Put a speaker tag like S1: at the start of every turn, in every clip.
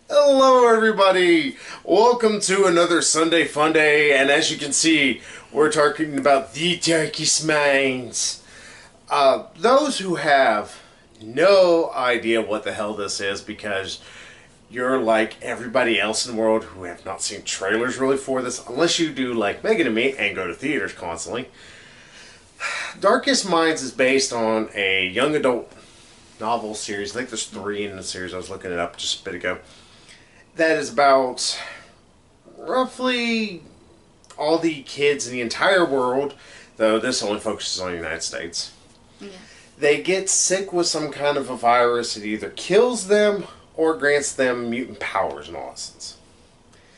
S1: Hello, everybody. Welcome to another Sunday Funday, and as you can see, we're talking about the darkest minds. Those who have no idea what the hell this is, because you're like everybody else in the world who have not seen trailers really for this, unless you do like Megan and me and go to theaters constantly. Darkest Minds is based on a young adult novel series. I think there's 3 in the series. I was looking it up just a bit ago. That is about roughly all the kids in the entire world, though this only focuses on the United States.
S2: Yeah.
S1: They get sick with some kind of a virus that either kills them or grants them mutant powers in essence.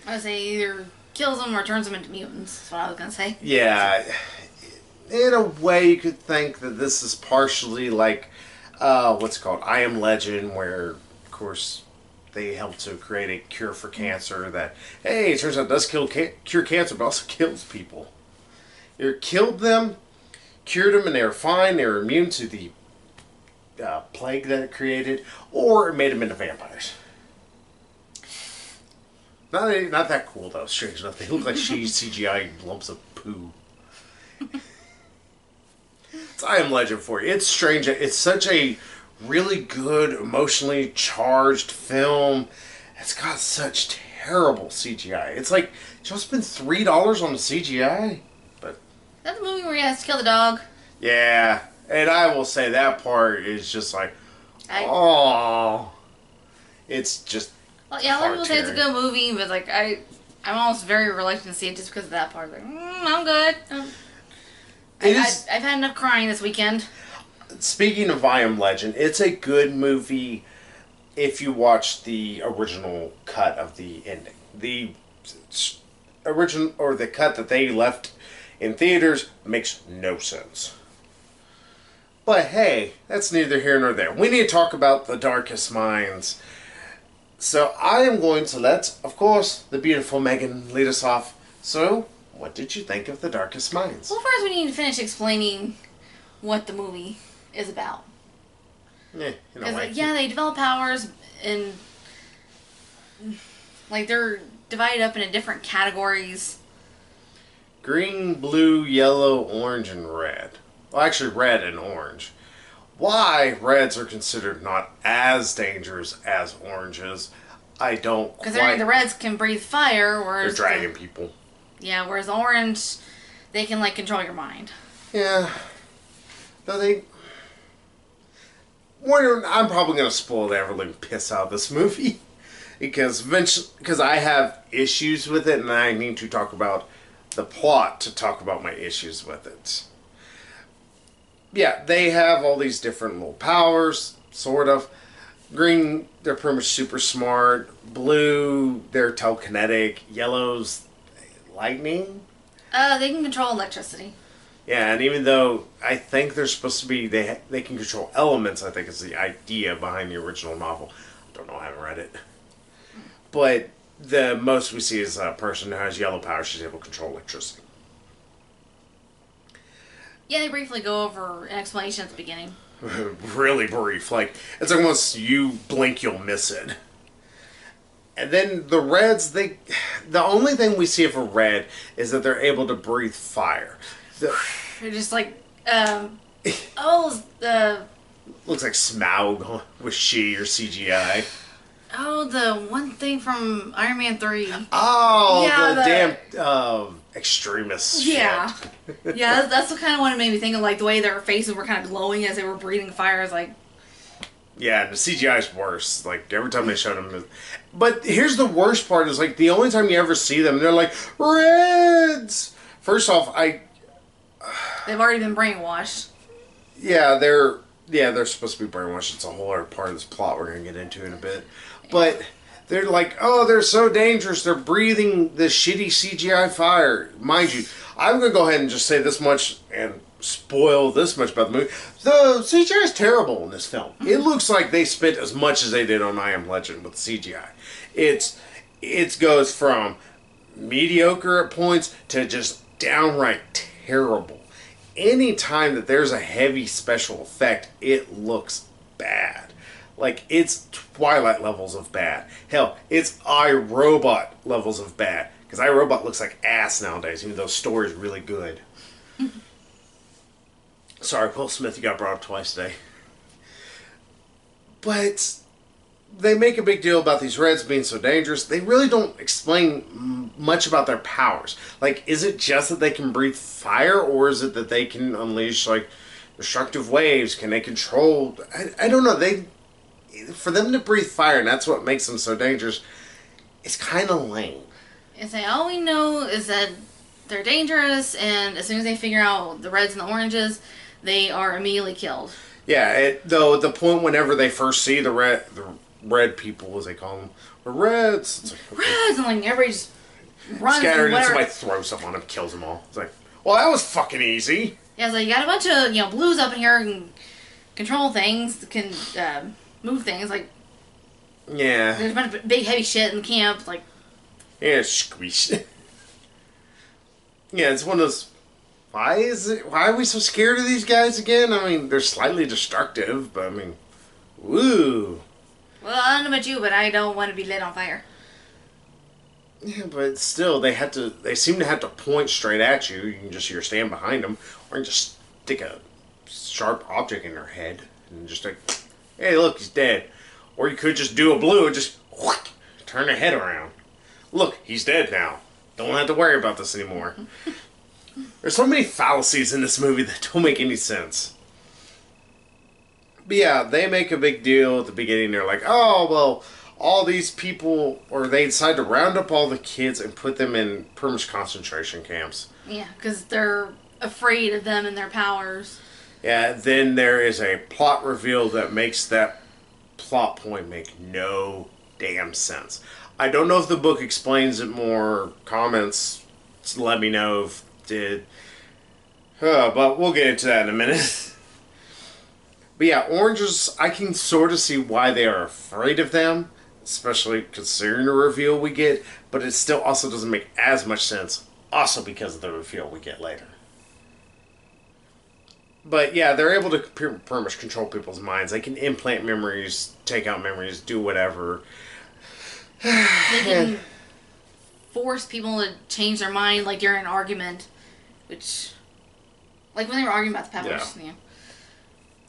S2: I would say either kills them or turns them into mutants. That's what I was gonna say.
S1: Yeah, in a way you could think that this is partially like, what's it called? I Am Legend, where, of course, they helped to create a cure for cancer that, hey, it turns out it does cure cancer, but also kills people. It killed them, cured them, and they were fine. They were immune to the plague that it created, or it made them into vampires. Not that cool, though, strange enough. They look like CGI lumps of poo. It's I Am Legend for you. It's strange. It's such a really good, emotionally charged film. It's got such terrible CGI. It's like, y'all spend $3 on the CGI? But
S2: That's the movie where he has to kill the dog.
S1: yeah, and I will say that part is just like, it's just
S2: Well, yeah, a lot of people say it's a
S1: heart-tearing.
S2: good movie, but like I'm almost very reluctant to see it just because of that part. Like, I'm good. I've had enough crying this weekend.
S1: Speaking of I Am Legend, it's a good movie if you watch the original cut of the ending. The original, or the cut that they left in theaters, makes no sense. But hey, that's neither here nor there. We need to talk about The Darkest Minds. So I am going to let, of course, the beautiful Megan lead us off. So, what did you think of The Darkest Minds?
S2: Well, first we need to finish explaining what the movie is about.
S1: Yeah, in a
S2: Because
S1: way.
S2: yeah, they develop powers and like they're divided up into different categories.
S1: Green, blue, yellow, orange, and red. Well, actually, red and orange. Why reds are considered not as dangerous as oranges, I don't
S2: Because
S1: quite...
S2: the reds can breathe fire,
S1: They're
S2: whereas
S1: dragon people.
S2: yeah, whereas the orange, they can like control your mind.
S1: Yeah. Though they... I'm probably going to spoil the everling piss out of this movie. Because I have issues with it, and I need to talk about the plot to talk about my issues with it. Yeah, they have all these different little powers, sort of. Green, they're pretty much super smart. Blue, they're telekinetic. Yellow's lightning.
S2: They can control electricity.
S1: Yeah, and even though I think they're supposed to be, they can control elements, I think is the idea behind the original novel. I don't know, I haven't read it. But the most we see is a person who has yellow power, she's able to control electricity.
S2: Yeah, they briefly go over an explanation at the beginning.
S1: Really brief. Like, it's like once you blink, you'll miss it. And then the reds, the only thing we see of a red is that they're able to breathe fire.
S2: They're just like,
S1: Looks like Smaug with she or CGI.
S2: the one thing from Iron Man 3.
S1: Oh,
S2: Yeah,
S1: the damn extremists.
S2: Yeah. Yeah, that's the kind of one it made me think of, like, the way their faces were kind of glowing as they were breathing fire. I was like...
S1: Yeah, the CGI is worse. Like, every time they showed them... But here's the worst part, is, like, the only time you ever see them, they're like, Reds! First off,
S2: They've already been brainwashed.
S1: Yeah, they're supposed to be brainwashed. It's a whole other part of this plot we're going to get into in a bit. But they're like, oh, they're so dangerous. They're breathing this shitty CGI fire. Mind you, I'm going to go ahead and just say this much and spoil this much about the movie. The CGI is terrible in this film. It looks like they spent as much as they did on I Am Legend with CGI. It goes from mediocre at points to just downright terrible. Any time that there's a heavy special effect, it looks bad. Like, it's Twilight levels of bad. Hell, it's iRobot levels of bad. Because iRobot looks like ass nowadays, even though the story is really good. Sorry, Will Smith, you got brought up twice today. But they make a big deal about these Reds being so dangerous. They really don't explain much about their powers. Like, is it just that they can breathe fire, or is it that they can unleash, like, destructive waves? Can they control... I don't know. For them to breathe fire, and that's what makes them so dangerous, it's kind of lame.
S2: It's like, all we know is that they're dangerous, and as soon as they figure out the Reds and the Oranges, they are immediately killed.
S1: Yeah, though at the point whenever they first see the red people, as they call them, or Reds. It's like, okay.
S2: Reds! And like everybody just runs.
S1: Scattered, and somebody throws something on them, kills them all. It's like, well, that was fucking easy.
S2: Yeah, it's like, you got a bunch of, blues up in here who can control things, can move things. Like,
S1: yeah.
S2: There's a bunch of big heavy shit in camp. Like,
S1: yeah, squeeze. Yeah, it's one of those. Why are we so scared of these guys again? I mean, they're slightly destructive, but I mean, woo.
S2: Well, I don't know about you, but I don't want to be lit on fire.
S1: Yeah, but still, they seem to have to point straight at you. You can just stand behind them, or you can just stick a sharp object in their head and just like, hey, look, he's dead. Or you could just do a blue and just whack, turn their head around. Look, he's dead now. Don't have to worry about this anymore. There's so many fallacies in this movie that don't make any sense. But yeah, they make a big deal at the beginning. They're like, oh, well, all these people, or they decide to round up all the kids and put them in permanent concentration camps.
S2: Yeah, because they're afraid of them and their powers.
S1: Yeah, then there is a plot reveal that makes that plot point make no damn sense. I don't know if the book explains it more. Comments, let me know if it did. But we'll get into that in a minute. But yeah, oranges, I can sort of see why they are afraid of them, especially considering the reveal we get, but it still also doesn't make as much sense, also because of the reveal we get later. But yeah, they're able to pretty much control people's minds. They can implant memories, take out memories, do whatever.
S2: They can force people to change their mind, like during an argument, which, like when they were arguing about the peppers,
S1: Yeah.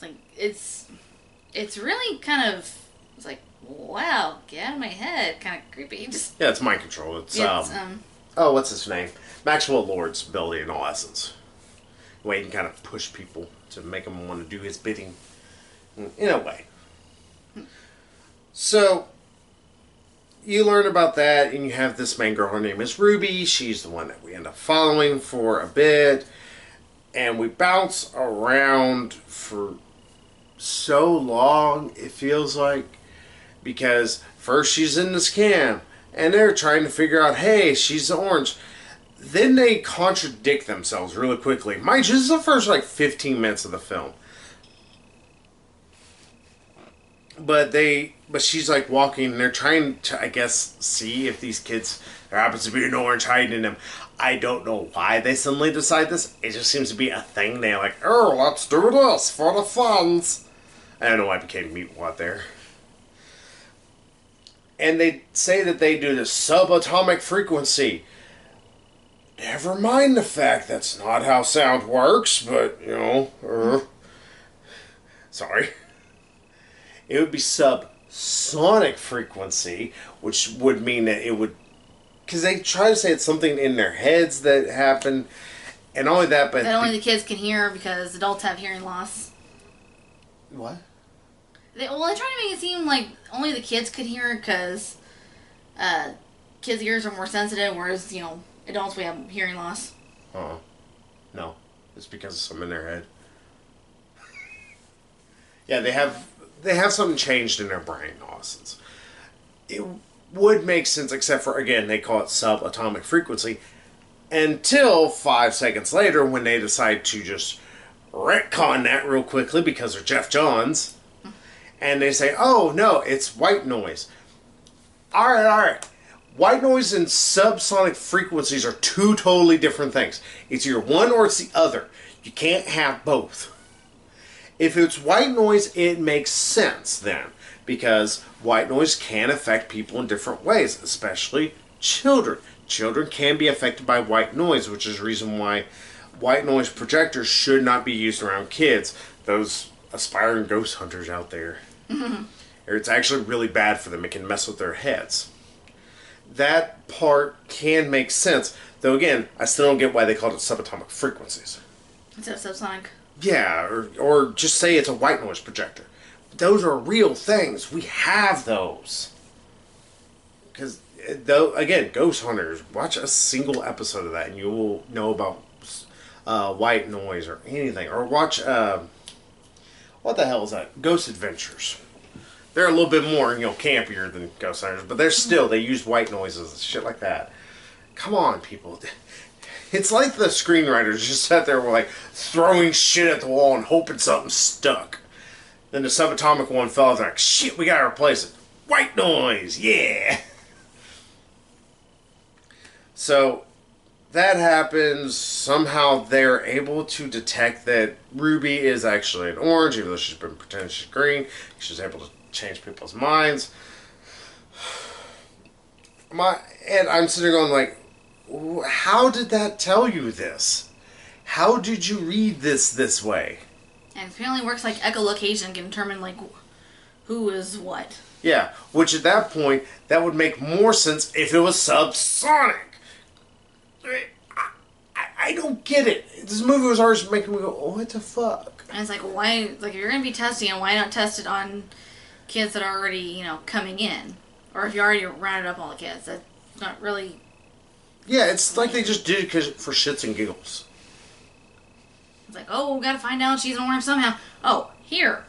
S2: Like it's really kind of, it's like, wow, get out of my head, kind of creepy.
S1: Yeah, it's mind control. It's
S2: oh,
S1: what's his name? Maxwell Lord's ability in all essence. The way he can kind of push people to make them want to do his bidding, in a way. So you learn about that, and you have this main girl. Her name is Ruby. She's the one that we end up following for a bit, and we bounce around for so long, it feels like, because first she's in this camp, and they're trying to figure out, hey, she's orange. Then they contradict themselves really quickly. Mind you, this is the first, 15 minutes of the film. But she's, walking, and they're trying to, I guess, see if these kids, there happens to be an orange hiding in them. I don't know why they suddenly decide this. It just seems to be a thing. They're like, oh, let's do this for the funds. I don't know why I became mute what there. And they say that they do the subatomic frequency. Never mind the fact that's not how sound works, but, sorry. It would be subsonic frequency, which would mean that it would... Because they try to say it's something in their heads that happened, and only that, but...
S2: That only the kids can hear because adults have hearing loss.
S1: What?
S2: They try to make it seem like only the kids could hear because kids' ears are more sensitive, whereas, adults, we have hearing loss.
S1: No. It's because of something in their head. Yeah, they have something changed in their brain, Austin's. It would make sense, except for, again, they call it subatomic frequency, until 5 seconds later when they decide to just retcon that real quickly because they're Jeff Johns, and they say, oh, no, it's white noise. All right. White noise and subsonic frequencies are two totally different things. It's either one or it's the other. You can't have both. If it's white noise, it makes sense then. because white noise can affect people in different ways, especially children. Children can be affected by white noise, which is the reason why white noise projectors should not be used around kids. Those aspiring ghost hunters out there. It's actually really bad for them. It can mess with their heads. That part can make sense. Though again, I still don't get why they called it subatomic frequencies.
S2: Instead of subsonic.
S1: Yeah, or just say it's a white noise projector. Those are real things. We have those. Because, though, again, ghost hunters, watch a single episode of that and you will know about white noise or anything. Or watch, what the hell is that? Ghost Adventures. They're a little bit more, campier than ghost hunters, but they're still, they use white noises and shit like that. Come on, people. It's like the screenwriters just sat there like throwing shit at the wall and hoping something stuck. Then the subatomic one fell. They're like, shit, we gotta replace it. White noise, yeah. So that happens. Somehow they're able to detect that Ruby is actually an orange, even though she's been pretending she's green. She's able to change people's minds. And I'm sitting there going like, how did that tell you this? How did you read this way?
S2: And apparently works like echolocation, can determine like who is what.
S1: Yeah, which at that point, that would make more sense if it was subsonic. I don't get it. This movie was always making me go, oh, what the fuck?
S2: And it's like, why, like if you're going to be testing it, why not test it on kids that are already, coming in? Or if you already rounded up all the kids, that's not really...
S1: Yeah, it's like they just did it for shits and giggles.
S2: It's like, oh, we gotta find out she's an orange somehow. Oh, here.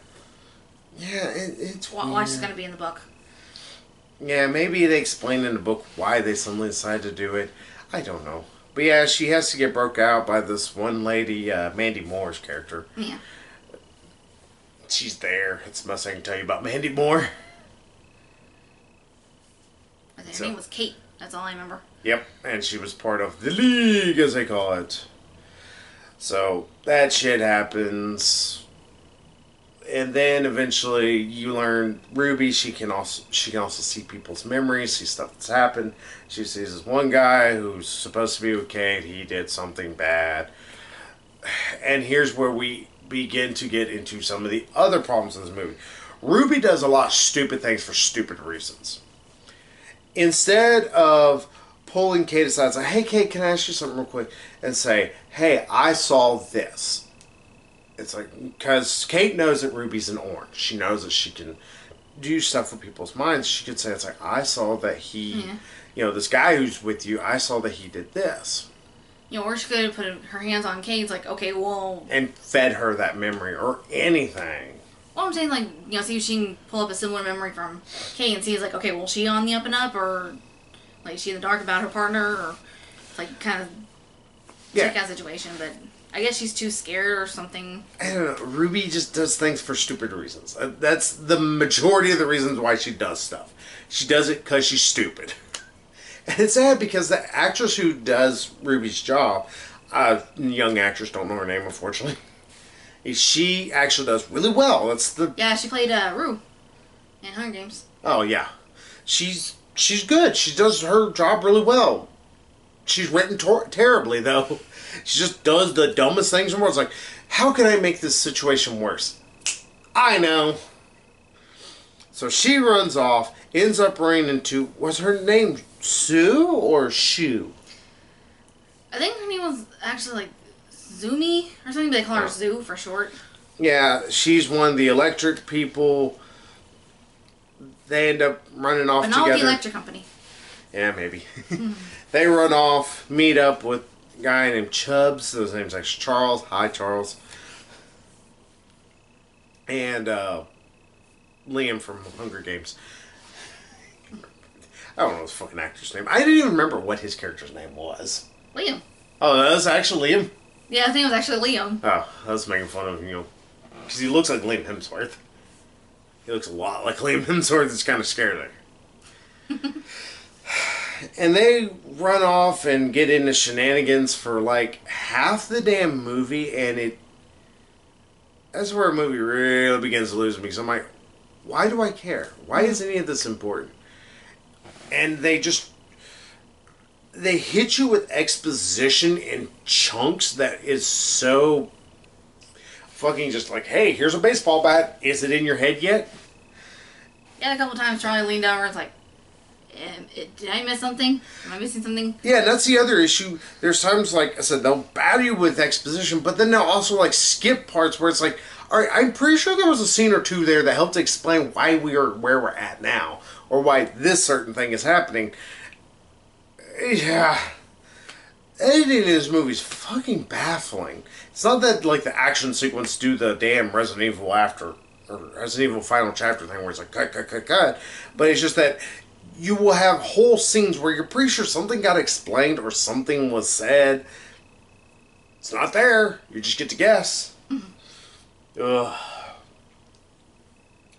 S1: Yeah, it's
S2: Watch is gonna be in the book.
S1: Yeah, maybe they explain in the book why they suddenly decided to do it. I don't know. But yeah, she has to get broke out by this one lady, Mandy Moore's character.
S2: Yeah.
S1: She's there. That's the most I can tell you about Mandy Moore.
S2: I think her name was Kate. That's all I remember.
S1: Yep, and she was part of the League, as they call it. So, that shit happens. And then eventually you learn Ruby, she can also see people's memories, see stuff that's happened. She sees this one guy who's supposed to be with Kate, he did something bad. And here's where we begin to get into some of the other problems in this movie. Ruby does a lot of stupid things for stupid reasons. Instead of pulling Kate aside and say, hey Kate, can I ask you something real quick? And say, hey, I saw this. It's like, because Kate knows that Ruby's an orange. She knows that she can do stuff with people's minds. She could say, it's like, I saw that he, this guy who's with you, I saw that he did this.
S2: Or she could have put her hands on Kate's like, okay, well...
S1: And fed her that memory or anything.
S2: Well, I'm saying, like, see if she can pull up a similar memory from Kate and see, like, okay, well, she on the up and up, or, like, is she in the dark about her partner, or, like, kind of check out situation, but I guess she's too scared or something.
S1: I don't know. Ruby just does things for stupid reasons. That's the majority of the reasons why she does stuff. She does it because she's stupid. And it's sad because the actress who does Ruby's job, young actress, don't know her name, unfortunately. She actually does really well.
S2: Yeah, she played Rue in Hunger Games.
S1: Oh yeah, she's good. She does her job really well. She's written terribly though. She just does the dumbest things in the world. It's like, how can I make this situation worse? I know. So she runs off, ends up running into, was her name Sue or Shu?
S2: I think her name was actually like Zumi or something, but they call her Zoo for short.
S1: Yeah, she's one of the electric people. They end up running off together.
S2: But not with the electric company.
S1: Yeah, maybe. They run off, meet up with a guy named Chubbs. So his name's actually Charles. Hi, Charles. And Liam from Hunger Games. I don't know his fucking actor's name. I didn't even remember what his character's name was.
S2: Liam.
S1: Oh, that was actually Liam?
S2: Yeah, his name was actually Liam.
S1: Oh, I was making fun of him, because he looks like Liam Hemsworth. He looks a lot like Liam Hemsworth. It's kind of scary there. And they run off and get into shenanigans for like half the damn movie, and that's where a movie really begins to lose me, because I'm like, why do I care? Why is any of this important? And they hit you with exposition in chunks that is so fucking just like, hey, here's a baseball bat. Is it in your head yet?
S2: Yeah, a couple times Charlie leaned over and was like, did I miss something? Am I missing something?
S1: Yeah, that's the other issue. There's times, like I said, they'll batter you with exposition, but then they'll also, like, skip parts where it's like, all right, I'm pretty sure there was a scene or two there that helped explain why we are where we're at now, or why this certain thing is happening. Yeah. Editing in this movie is fucking baffling. It's not that, like, the action sequence do the damn Resident Evil Resident Evil Final Chapter thing where it's like, cut. But it's just that you will have whole scenes where you're pretty sure something got explained or something was said. It's not there. You just get to guess. Ugh.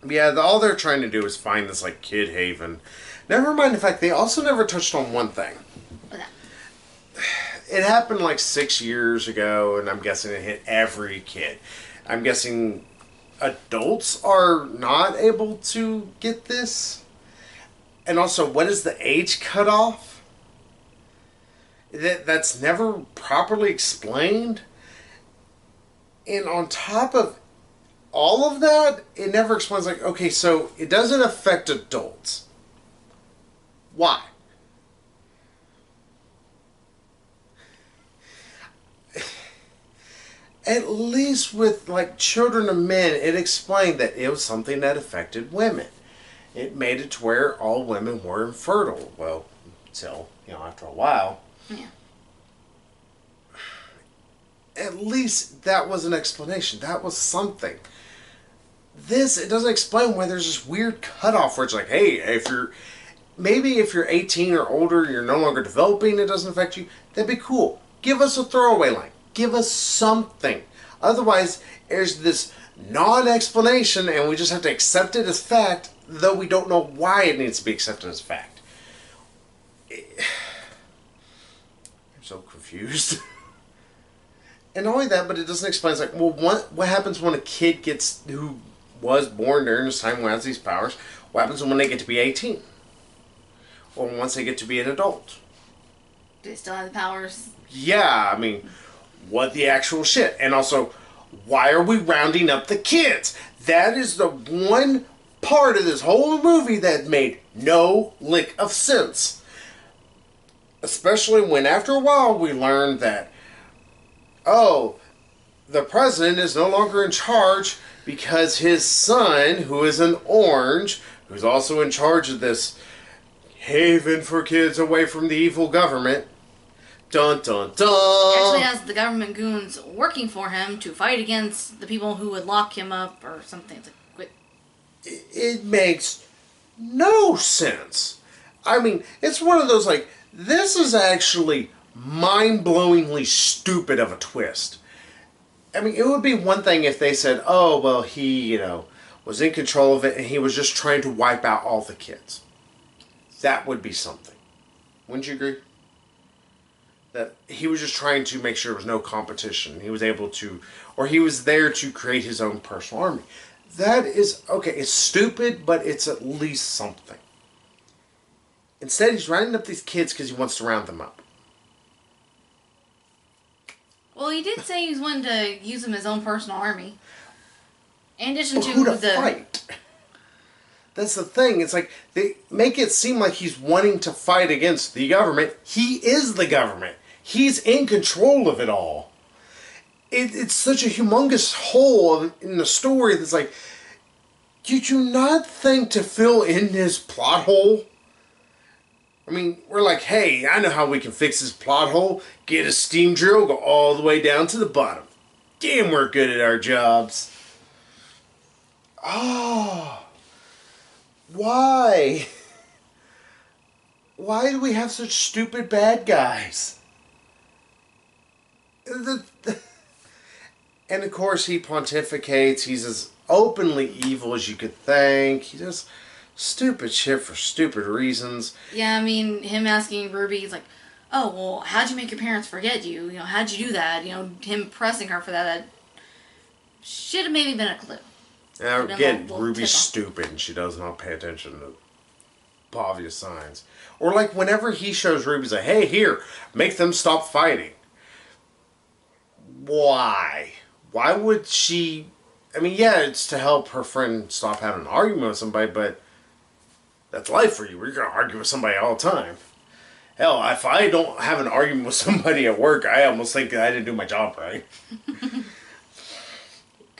S1: Yeah, all they're trying to do is find this, like, kid haven. Never mind the fact they also never touched on one thing.
S2: What's that?
S1: It happened like 6 years ago, and I'm guessing it hit every kid. I'm guessing adults are not able to get this. And also, what is the age cutoff? That's never properly explained. And on top of all of that, it never explains, like, okay, so it doesn't affect adults. Why? At least with, like, Children of Men, it explained that it was something that affected women. It made it to where all women were infertile. Well, until, after a while.
S2: Yeah.
S1: At least that was an explanation. That was something. This, it doesn't explain why there's this weird cutoff where it's like, hey, if you're 18 or older, you're no longer developing, it doesn't affect you, that'd be cool. Give us a throwaway line. Give us something. Otherwise, there's this non-explanation and we just have to accept it as fact, though we don't know why it needs to be accepted as fact. I'm so confused. And not only that, but it doesn't explain. It's like, well, what happens when a kid who was born during this time who has these powers, what happens when they get to be 18? Or once they get to be an adult?
S2: Do they still have the powers?
S1: Yeah, I mean, what the actual shit? And also, why are we rounding up the kids? That is the one part of this whole movie that made no lick of sense. Especially when after a while we learned that, oh, the president is no longer in charge because his son, who is an orange, who's also in charge of this haven for kids away from the evil government, dun dun dun,
S2: actually has the government goons working for him to fight against the people who would lock him up or something. It's like, quit.
S1: It makes no sense. I mean, it's one of those, like, this is actually mind-blowingly stupid of a twist. I mean, it would be one thing if they said, oh, well, he, was in control of it and he was just trying to wipe out all the kids. That would be something. Wouldn't you agree? That he was just trying to make sure there was no competition. He was able to, or he was there to create his own personal army. That is, okay, it's stupid, but it's at least something. Instead, he's rounding up these kids because he wants to round them up.
S2: Well, he did say he was wanting to use them as his own personal army. In addition to
S1: who to fight? That's the thing. It's like, they make it seem like he's wanting to fight against the government. He is the government. He's in control of it all. It's such a humongous hole in the story that's like, did you not think to fill in this plot hole? I mean, we're like, hey, I know how we can fix this plot hole. Get a steam drill, go all the way down to the bottom. Damn, we're good at our jobs. Oh, why? Why do we have such stupid bad guys? And of course he pontificates. He's as openly evil as you could think. He does stupid shit for stupid reasons.
S2: Yeah, I mean, him asking Ruby, he's like, oh, well, how'd you make your parents forget you? How'd you do that? Him pressing her for that should have maybe been a clue.
S1: Now,
S2: Then
S1: again,
S2: they'll
S1: Ruby's
S2: tip off.
S1: stupid and she does not pay attention to obvious signs. Or like whenever he shows Ruby's like, hey, here, make them stop fighting. Why? Why would she... I mean, yeah, it's to help her friend stop having an argument with somebody, but that's life for you. You're going to argue with somebody all the time. Hell, if I don't have an argument with somebody at work, I almost think that I didn't do my job right.
S2: Kind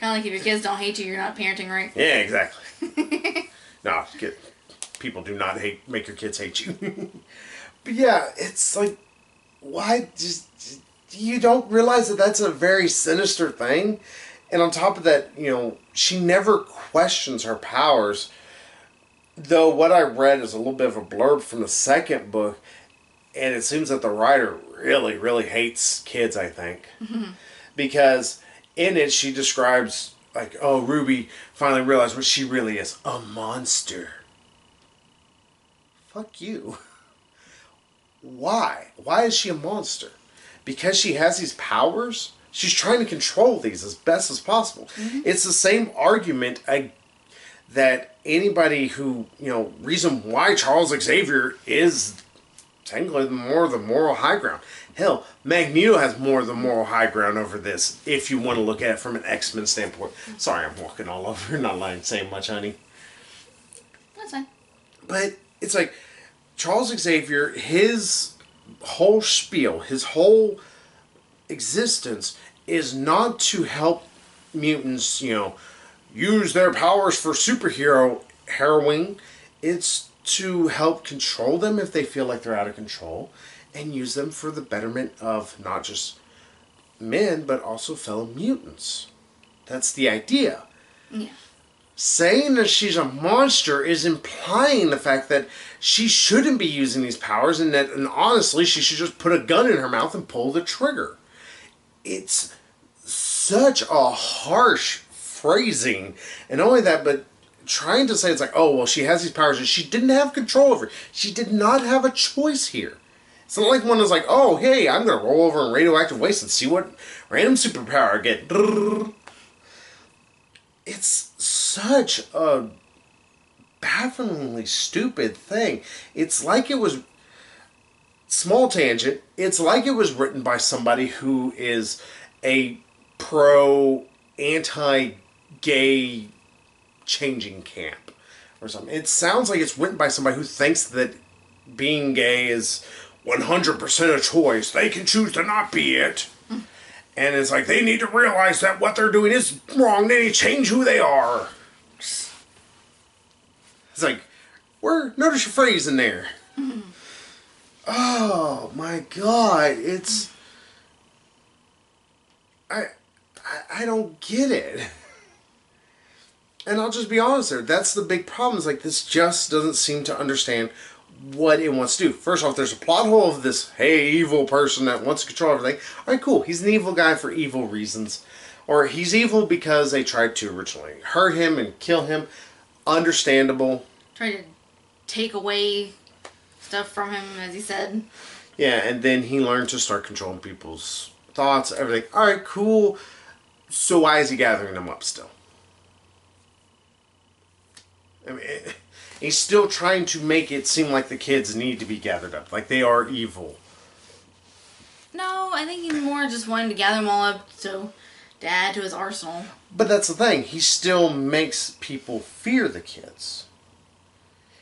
S2: of like if your kids don't hate you, you're not parenting right.
S1: Yeah, exactly. No, people do not make your kids hate you. But yeah, it's like, why just... You don't realize that that's a very sinister thing? And on top of that, she never questions her powers. Though what I read is a little bit of a blurb from the second book, and it seems that the writer really, really hates kids, I think. Mm-hmm. Because in it, she describes, like, oh, Ruby finally realized what she really is. A monster. Fuck you. Why? Why is she a monster? Because she has these powers? She's trying to control these as best as possible. Mm-hmm. It's the same argument that anybody who, reason why Charles Xavier is technically more of the moral high ground. Hell, Magneto has more of the moral high ground over this, if you want to look at it from an X-Men standpoint. Sorry, I'm walking all over. Not lying, saying much, honey.
S2: That's fine.
S1: But it's like, Charles Xavier, his whole spiel, his whole existence is not to help mutants, use their powers for superhero heroing. It's to help control them if they feel like they're out of control, and use them for the betterment of not just men, but also fellow mutants. That's the idea.
S2: Yeah.
S1: Saying that she's a monster is implying the fact that she shouldn't be using these powers, and honestly, she should just put a gun in her mouth and pull the trigger. It's such a harsh phrasing. And not only that, but trying to say it's like, oh, well, she has these powers and she didn't have control over it. She did not have a choice here. It's not like one is like, oh, hey, I'm going to roll over in radioactive waste and see what random superpower I get. It's such a bafflingly stupid thing. It's like it was... Small tangent. It's like it was written by somebody who is a anti-gay changing camp or something. It sounds like it's written by somebody who thinks that being gay is 100% a choice. They can choose to not be it. And it's like they need to realize that what they're doing is wrong. They need to change who they are. It's like, notice your phrase in there. Oh my God, it's... I don't get it. And I'll just be honest there, that's the big problem. Is like, this just doesn't seem to understand what it wants to do. First off, there's a plot hole of this, hey, evil person that wants to control everything. Alright, cool, he's an evil guy for evil reasons. Or he's evil because they tried to originally hurt him and kill him. Understandable.
S2: Try to take away stuff from him, as he said.
S1: Yeah, and then he learned to start controlling people's thoughts, everything. Alright, cool. So why is he gathering them up still? I mean, he's still trying to make it seem like the kids need to be gathered up. Like they are evil.
S2: No, I think he's more just wanting to gather them all up to add to his arsenal.
S1: But that's the thing. He still makes people fear the kids.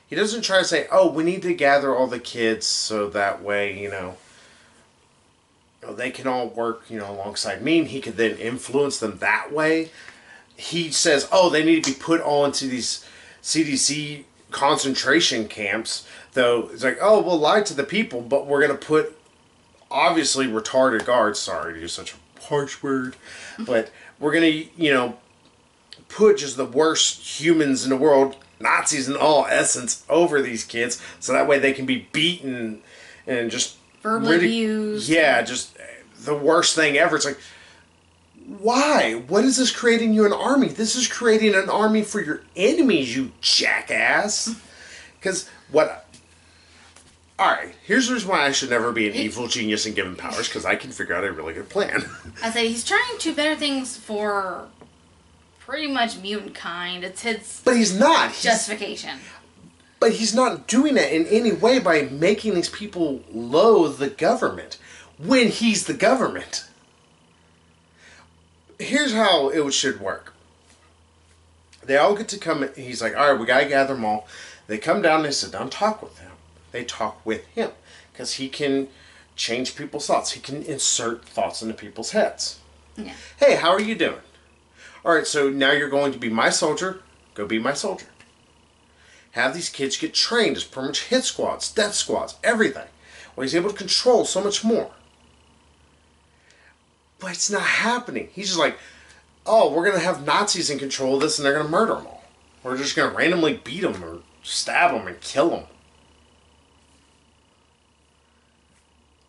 S1: He doesn't try to say, oh, we need to gather all the kids so that way, they can all work, alongside me, and he could then influence them that way. He says, oh, they need to be put all into these CDC concentration camps, though it's like, oh, we'll lie to the people, but we're going to put, obviously, retarded guards, sorry to use such a harsh word, but we're going to, put just the worst humans in the world, Nazis in all essence, over these kids, so that way they can be beaten and just
S2: verbally abused.
S1: Yeah, just the worst thing ever. It's like, why? What is this creating you an army? This is creating an army for your enemies, you jackass. Because Alright, here's the reason why I should never be an evil genius and given powers, because I can figure out a really good plan.
S2: I say he's trying to better things for pretty much mutant kind. It's his
S1: But he's not.
S2: justification.
S1: But he's not doing it in any way by making these people loathe the government when he's the government. Here's how it should work. They all get to come. He's like, all right, we got to gather them all. They come down and they sit down and talk with him. They talk with him. Because he can change people's thoughts. He can insert thoughts into people's heads.
S2: Yeah.
S1: Hey, how are you doing? All right, so now you're going to be my soldier. Go be my soldier. Have these kids get trained as pretty much hit squads, death squads, everything. Well, he's able to control so much more. But it's not happening. He's just like, oh, we're going to have Nazis in control of this and they're going to murder them all. We're just going to randomly beat them or stab them and kill them.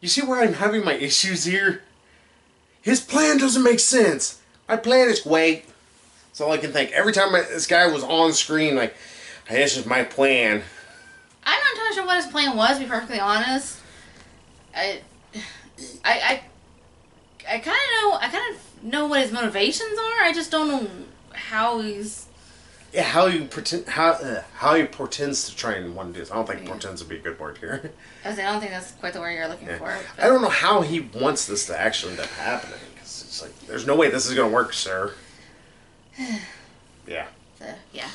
S1: You see where I'm having my issues here? His plan doesn't make sense. My plan is wait. That's all I can think. Every time this guy was on screen, like, hey, this is my plan.
S2: I'm not entirely sure what his plan was, to be perfectly honest. I kind of know what his motivations are. I just don't know how he's.
S1: Yeah, how he pretends to train one dude. I don't think pretends would be a good word here.
S2: I don't think that's quite the word you're looking for.
S1: I don't know how he wants this to actually end up happening. Cause it's like, there's no way this is going to work, sir. Yeah.
S2: So, yeah.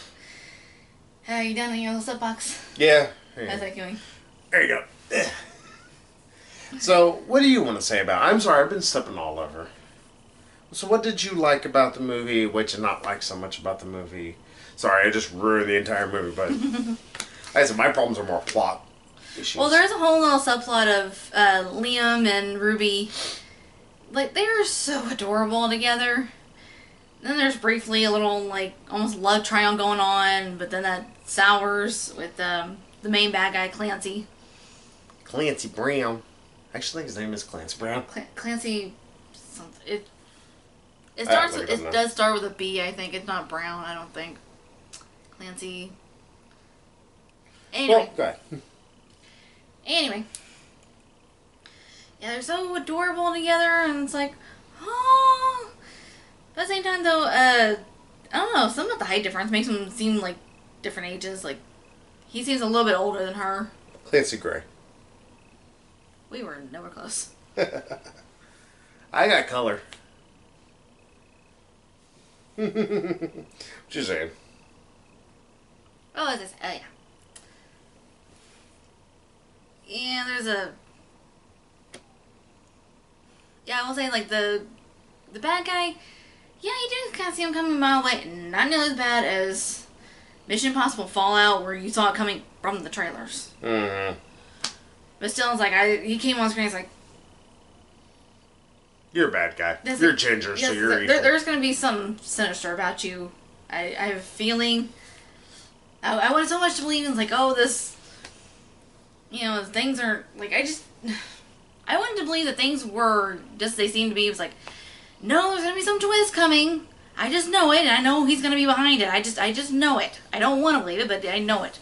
S2: Are you done on your little soapbox?
S1: Yeah.
S2: How's that going?
S1: There you go. So, what do you want to say about it? I'm sorry, I've been stepping all over. So, what did you like about the movie? What did you not like so much about the movie? Sorry, I just ruined the entire movie, but like I said, my problems are more plot issues.
S2: Well, there's a whole little subplot of Liam and Ruby. Like, they are so adorable together. Then there's briefly a little, like, almost love triangle going on, but then that sours with the main bad guy, Clancy.
S1: Clancy Brown. I actually think his name is Clancy Brown.
S2: Clancy... It starts with, it does start with a B, I think. It's not Brown, I don't think. Clancy... Anyway.
S1: Well, go ahead.
S2: Anyway. Yeah, they're so adorable together, and it's like, oh... But at the same time, though, I don't know, something about the height difference makes them seem like different ages. Like, he seems a little bit older than her.
S1: Clancy Gray.
S2: We were nowhere close.
S1: I got color. What you saying?
S2: Oh, is this? Oh, yeah. Yeah, there's a... Yeah, I will say, like, the bad guy... Yeah, you do kind of see him coming a mile away. Not nearly as bad as Mission Impossible Fallout, where you saw it coming from the trailers.
S1: Mm-hmm.
S2: But still, it's like, he came on screen, it's like...
S1: You're a bad guy. You're a ginger, so you're evil.
S2: There's going to be something sinister about you. I have a feeling... I wanted so much to believe in, it's like, oh, this... You know, things are... Like, I wanted to believe that things were just as they seemed to be. It was like... No, there's gonna be some twist coming. I just know it, and I know he's gonna be behind it. I just know it. I don't want to believe it, but I know it.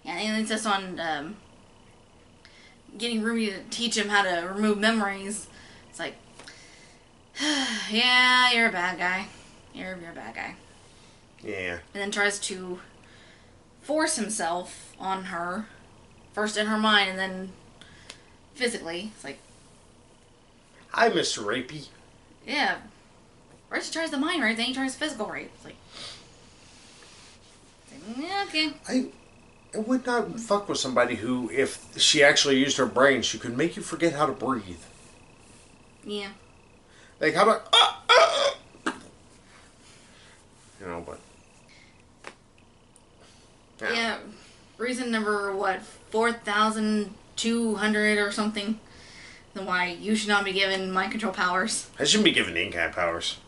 S2: Yeah, and it's just on getting Ruby to teach him how to remove memories. It's like, yeah, you're a bad guy. You're a bad guy.
S1: Yeah.
S2: And then tries to force himself on her, first in her mind, and then physically. It's like.
S1: Hi, Mr. Rapey.
S2: Yeah. First he tries the mind rape, then he tries physical rape. It's like, yeah, okay.
S1: I would not fuck with somebody who, if she actually used her brain, she could make you forget how to breathe.
S2: Yeah.
S1: Like, how about... You know, but...
S2: Yeah. Reason number, 4,200 or something. Why you should not be given mind control powers.
S1: I shouldn't be given any kind of powers.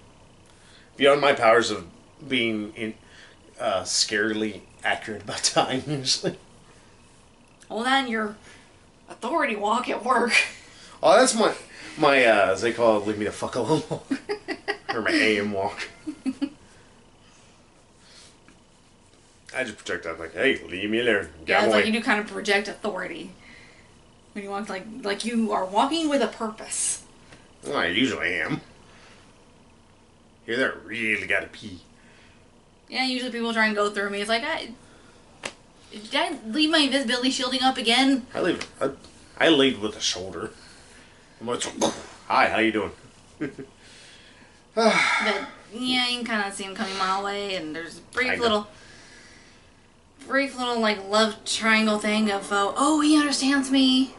S1: Beyond my powers of being scarily accurate about time, usually.
S2: Well, then your authority walk at work.
S1: Oh, that's my as they call it, leave me the fuck alone walk. Or my AM walk. I just project that like, hey, leave me alone.
S2: Yeah, it's like you do kind of project authority. When you walk like you are walking with a purpose.
S1: Well, I usually am. You're there, really gotta pee.
S2: Yeah, usually people try and go through me. It's like, did I leave my invisibility shielding up again?
S1: I lead with a shoulder. I'm like, hi, how you doing?
S2: But yeah, you can kind of see him coming a mile away, and there's a brief little like love triangle thing of oh, he understands me.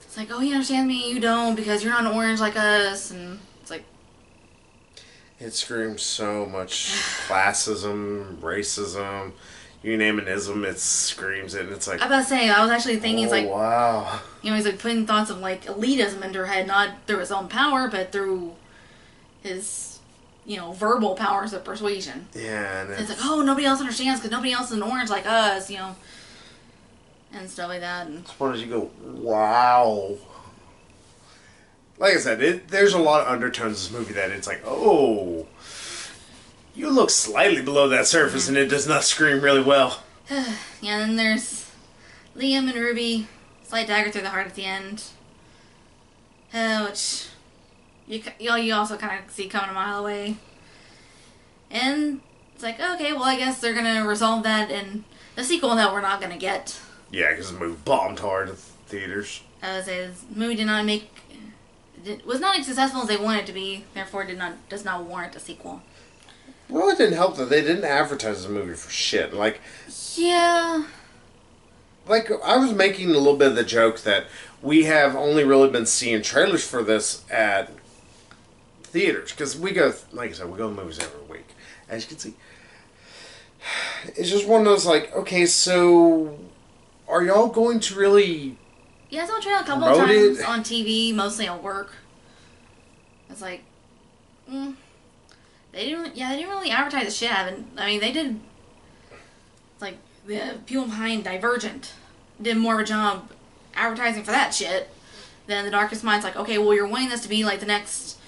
S2: It's like, oh, he understands me, you don't, because you're not orange like us, and it's like,
S1: it screams so much classism, racism, you name an ism, it screams it, and it's like,
S2: I was about to say, I was actually thinking,
S1: oh,
S2: it's like,
S1: wow.
S2: You know, he's like putting thoughts of like elitism into her head, not through his own power, but through his, you know, verbal powers of persuasion.
S1: Yeah, and
S2: it's like, oh, nobody else understands because nobody else is an orange like us, you know, and stuff like that. And
S1: as far as you go, wow. Like I said, there's a lot of undertones in this movie that it's like, oh, you look slightly below that surface, and it does not scream really well.
S2: Yeah, then there's Liam and Ruby, slight dagger through the heart at the end, which you also kind of see coming a mile away. And it's like, okay, well, I guess they're gonna resolve that in the sequel that we're not gonna get.
S1: Yeah, because the movie bombed hard at theaters.
S2: I would say this movie was not as successful as they wanted it to be, therefore does not warrant a sequel.
S1: Well, it didn't help that they didn't advertise the movie for shit. Like,
S2: yeah.
S1: Like, I was making a little bit of the joke that we have only really been seeing trailers for this at theaters. Because we go, like I said, we go to movies every week. As you can see. It's just one of those, like, okay, so are y'all going to really...
S2: Yeah, I saw a trailer a couple of times on TV, mostly at work. It's like, they didn't really advertise the shit out of it. I mean, they did, like, the people behind Divergent did more of a job advertising for that shit than The Darkest Mind's like, okay, well, you're wanting this to be like the next,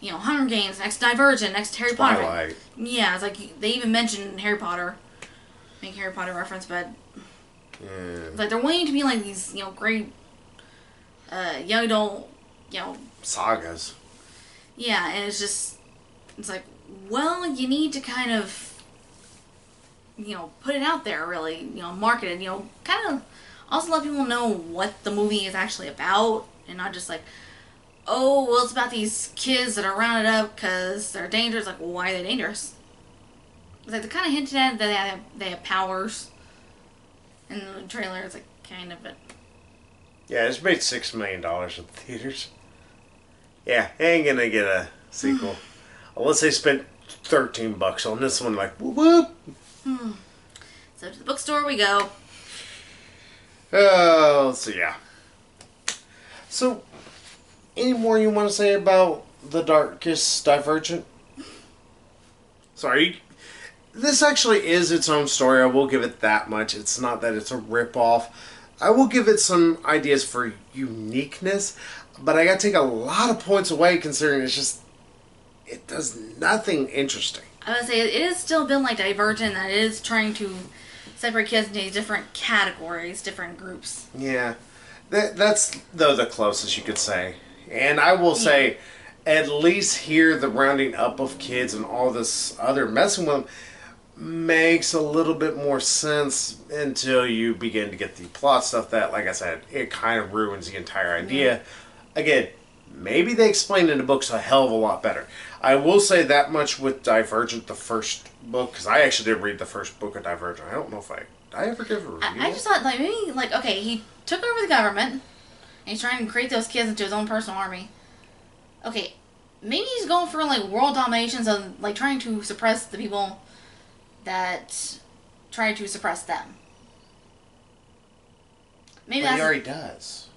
S2: you know, Hunger Games, next Divergent, next Harry Potter.
S1: Twilight.
S2: Yeah, it's like, they even mentioned Harry Potter, make Harry Potter reference, but it's like they're wanting to be like these, you know, great young adult, you know,
S1: sagas.
S2: Yeah, and it's like, well, you need to kind of, you know, put it out there, really, you know, market it, you know, kind of also let people know what the movie is actually about, and not just like, oh, well, it's about these kids that are rounded up because they're dangerous. Like, well, why are they dangerous? It's like, they kind of hinted at that they have powers in the trailer. It's like, kind of, but...
S1: Yeah, it's made $6 million at the theaters. Yeah, ain't gonna get a sequel. Unless they spent $13 on this one, like, whoop whoop.
S2: So to the bookstore we go.
S1: Oh, so yeah. So, any more you want to say about The Darkest Divergent? Sorry. This actually is its own story. I will give it that much. It's not that it's a ripoff. I will give it some ideas for uniqueness, but I gotta take a lot of points away considering it does nothing interesting.
S2: I would say it is still been like Divergent, that it is trying to separate kids into different categories, different groups.
S1: Yeah. That's, though, the closest you could say. And I will say, at least here, the rounding up of kids and all this other messing with them makes a little bit more sense until you begin to get the plot stuff that, like I said, it kind of ruins the entire idea. Again, maybe they explained in the books a hell of a lot better. I will say that much with Divergent, the first book, because I actually did read the first book of Divergent. I don't know if did I ever give a review?
S2: I just thought, like, maybe, like, okay, he took over the government, and he's trying to create those kids into his own personal army. Okay, maybe he's going for, like, world domination, so, like, trying to suppress the people that try to suppress them.
S1: Maybe he already does.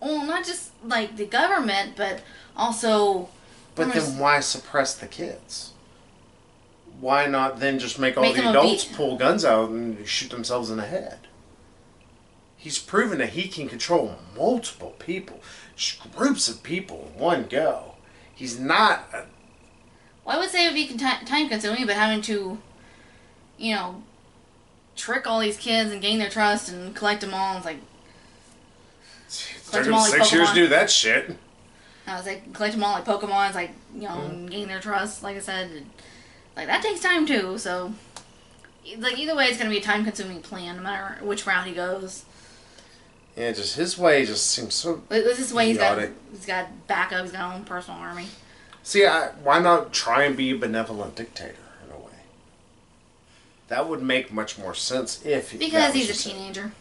S2: Well, not just, like, the government, but also...
S1: But then why suppress the kids? Why not then just make all the adults pull guns out and shoot themselves in the head? He's proven that he can control multiple people, groups of people in one go. He's not...
S2: Well, I would say it would be time-consuming, but having to, you know, trick all these kids and gain their trust and collect them all, it's like...
S1: It took him 6 years to do that shit.
S2: I was like, collect them all like Pokemons, like, gain their trust, like I said. And, like, that takes time too, so. Like, either way, it's going to be a time-consuming plan, no matter which route he goes.
S1: Yeah, just his way just seems so.
S2: This is way he's got backup, he's got his own personal army.
S1: See, why not try and be a benevolent dictator in a way? That would make much more sense if
S2: because he's a teenager.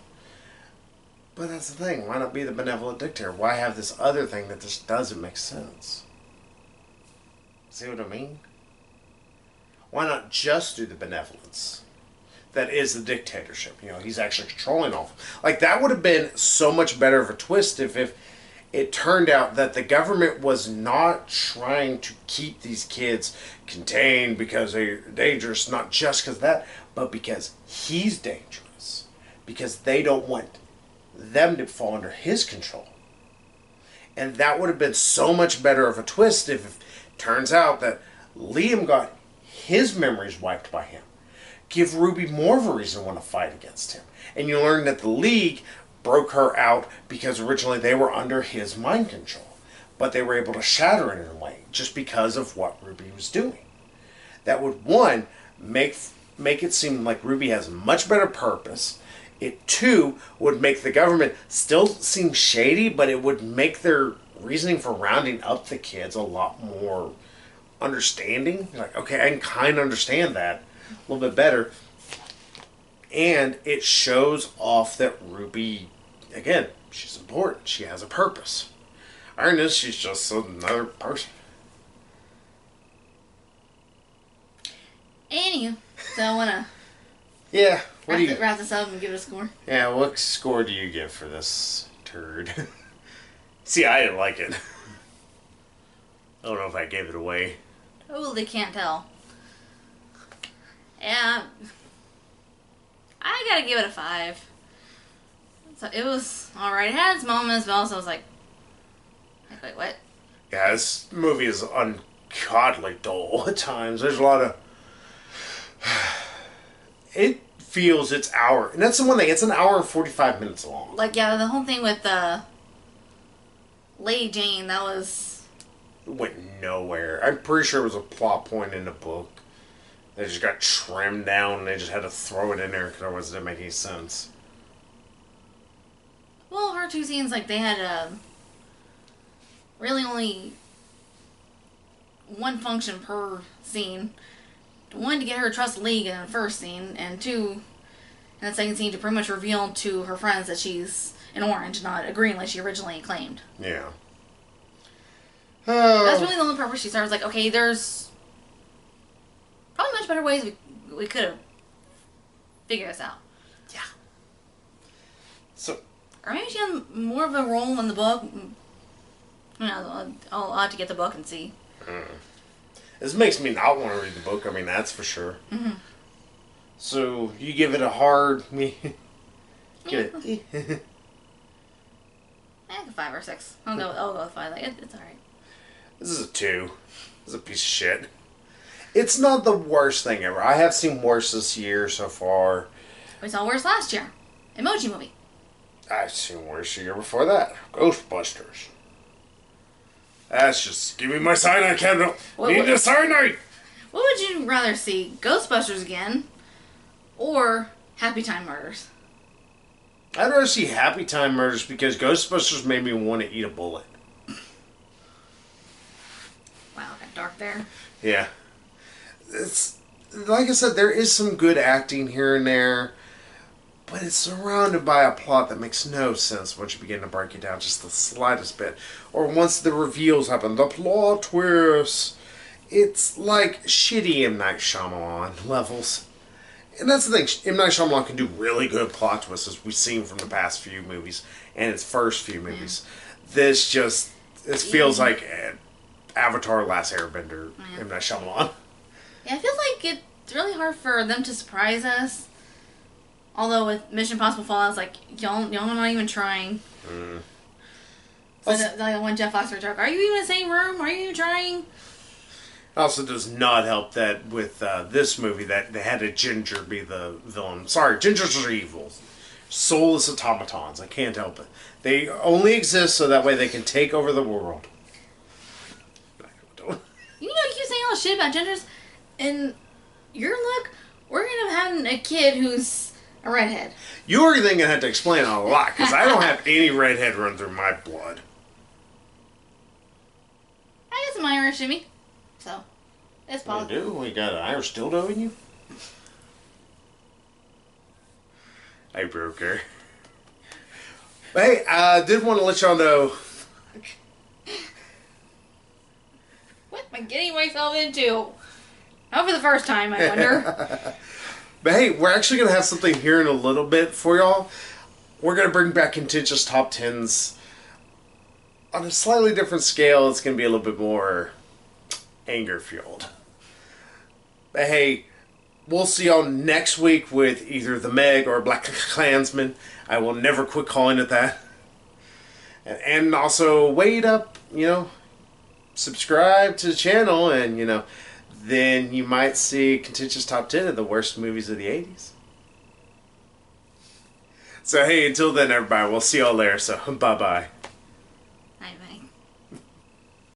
S1: But that's the thing. Why not be the benevolent dictator? Why have this other thing that just doesn't make sense? See what I mean? Why not just do the benevolence? That is the dictatorship. He's actually controlling all. Like, that would have been so much better of a twist if it turned out that the government was not trying to keep these kids contained because they're dangerous, not just because of that, but because he's dangerous. Because they don't want them to fall under his control. And that would have been so much better of a twist if it turns out that Liam got his memories wiped by him. Give Ruby more of a reason to want to fight against him. And you learn that the League broke her out because originally they were under his mind control. But they were able to shatter it in a way just because of what Ruby was doing. That would, one, make it seem like Ruby has a much better purpose. It, two, would make the government still seem shady, but it would make their reasoning for rounding up the kids a lot more understanding. Like, okay, I can kind of understand that a little bit better. And it shows off that Ruby, again, she's important. She has a purpose. Iron is, she's just another person.
S2: Anywho, so I want to wrap this up and give it a score.
S1: Yeah, what score do you give for this turd? See, I didn't like it. I don't know if I gave it away.
S2: Oh, they can't tell. Yeah, I gotta give it a 5. So it was alright. It had its moments, but also I was like, wait, what?
S1: Yeah, this movie is ungodly dull at times. There's a lot of... It feels it's hour. And that's the one thing. It's an hour and 45 minutes long.
S2: Like, yeah, the whole thing with Lady Jane, that was...
S1: It went nowhere. I'm pretty sure it was a plot point in the book. They just got trimmed down and they just had to throw it in there because otherwise it didn't make any sense.
S2: Well, her two scenes, like, they had really only one function per scene. One, to get her to trust the League in the first scene, and two, in the second scene, to pretty much reveal to her friends that she's an orange, not a green like she originally claimed.
S1: Yeah.
S2: That's really the only part where she starts like, okay, there's probably much better ways we could have figured this out.
S1: Yeah. So.
S2: Or maybe she had more of a role in the book. I'll have to get the book and see.
S1: This makes me not want to read the book. I mean, that's for sure.
S2: Mm-hmm.
S1: So you give it a hard. Give it.
S2: Like a 5 or 6. I'll go with 5. Like, it's alright.
S1: This is a 2. This is a piece of shit. It's not the worst thing ever. I have seen worse this year so far.
S2: We saw worse last year. Emoji Movie.
S1: I've seen worse the year before that. Ghostbusters. That's just... Give me my cyanide, Kendall. Need the cyanide!
S2: What would you rather see? Ghostbusters again? Or Happy Time Murders?
S1: I'd rather see Happy Time Murders because Ghostbusters made me want to eat a bullet.
S2: Wow, got dark there.
S1: Yeah. It's... Like I said, there is some good acting here and there. But it's surrounded by a plot that makes no sense once you begin to break it down just the slightest bit. Or once the reveals happen, the plot twists. It's like shitty M. Night Shyamalan levels. And that's the thing, M. Night Shyamalan can do really good plot twists as we've seen from the past few movies and its first few movies. This feels like Avatar Last Airbender, M. Night Shyamalan.
S2: Yeah, I feel like it's really hard for them to surprise us. Although with Mission Impossible Fallout, it's like, y'all are not even trying. Like one Jeff Foxworthy joke, are you even in the same room? Are you even trying?
S1: Also does not help that with this movie that they had a ginger be the villain. Sorry, gingers are evil. Soulless automatons. I can't help it. They only exist so that way they can take over the world.
S2: all shit about genders, and your luck, we're gonna end up having a kid who's a redhead.
S1: You're then gonna have to explain a lot because I don't have any redhead run through my blood.
S2: I got some Irish in me, so it's possible.
S1: You do? We got an Irish dildo in you? I broke her. But hey, I did want to let y'all know.
S2: What am I getting myself into? Not for the first time, I wonder.
S1: But hey, we're actually going to have something here in a little bit for y'all. We're going to bring back contentious top 10s on a slightly different scale. It's going to be a little bit more anger-fueled. But hey, we'll see y'all next week with either the Meg or Black Klansman. I will never quit calling it that. And also, wait up, subscribe to the channel, and, then you might see contentious top 10 of the worst movies of the 80s. So, hey, until then, everybody, we'll see y'all later. So, bye-bye.
S2: Bye-bye.